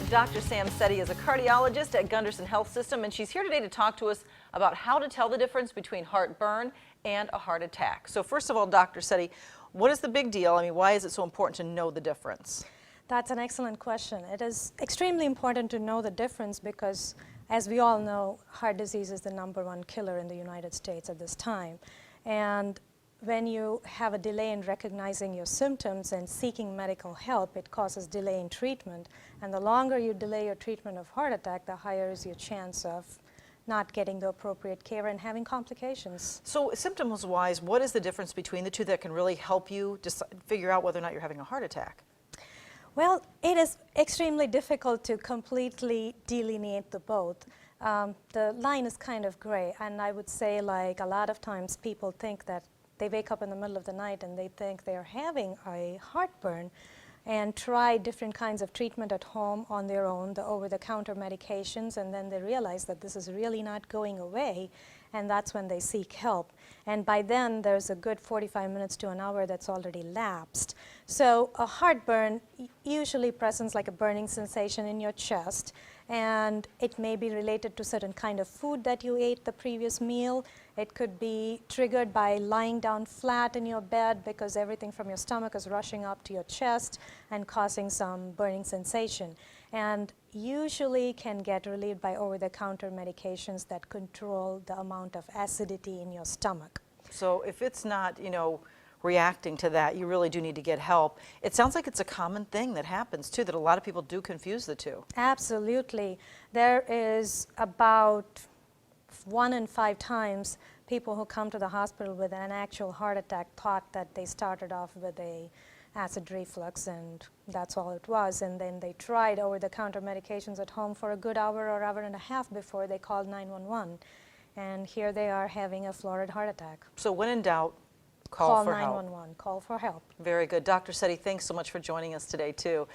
Dr. Sam Setty is a cardiologist at Gundersen Health System, and she's here today to talk to us about how to tell the difference between heartburn and a heart attack. So first of all, Dr. Setty, what is the big deal? I mean, why is it so important to know the difference? That's an excellent question. It is extremely important to know the difference because, as we all know, heart disease is the #1 killer in the United States at this time. And when you have a delay in recognizing your symptoms and seeking medical help, it causes delay in treatment. And the longer you delay your treatment of heart attack, the higher is your chance of not getting the appropriate care and having complications. So symptoms-wise, what is the difference between the two that can really help you figure out whether or not you're having a heart attack? Well, it is extremely difficult to completely delineate the both. The line is kind of gray, and I would say, like, a lot of times people think that they wake up in the middle of the night and they think they're having a heartburn and try different kinds of treatment at home on their own, the over-the-counter medications, and then they realize that this is really not going away, and that's when they seek help. And by then, there's a good 45 minutes to an hour that's already lapsed. So a heartburn usually presents like a burning sensation in your chest, and it may be related to certain kind of food that you ate the previous meal. It could be triggered by lying down flat in your bed because everything from your stomach is rushing up to your chest and causing some burning sensation. And usually can get relieved by over-the-counter medications that control the amount of acidity in your stomach. So if it's not, reacting to that, you really do need to get help. It sounds like it's a common thing that happens too, that a lot of people do confuse the two. Absolutely. There is about 1 in 5 times people who come to the hospital with an actual heart attack thought that they started off with a acid reflux and that's all it was, and then they tried over-the-counter medications at home for a good hour or hour and a half before they called 911, and here they are having a florid heart attack. So when in doubt, call for help. Call 911, call for help. Very good. Dr. Setty, thanks so much for joining us today too.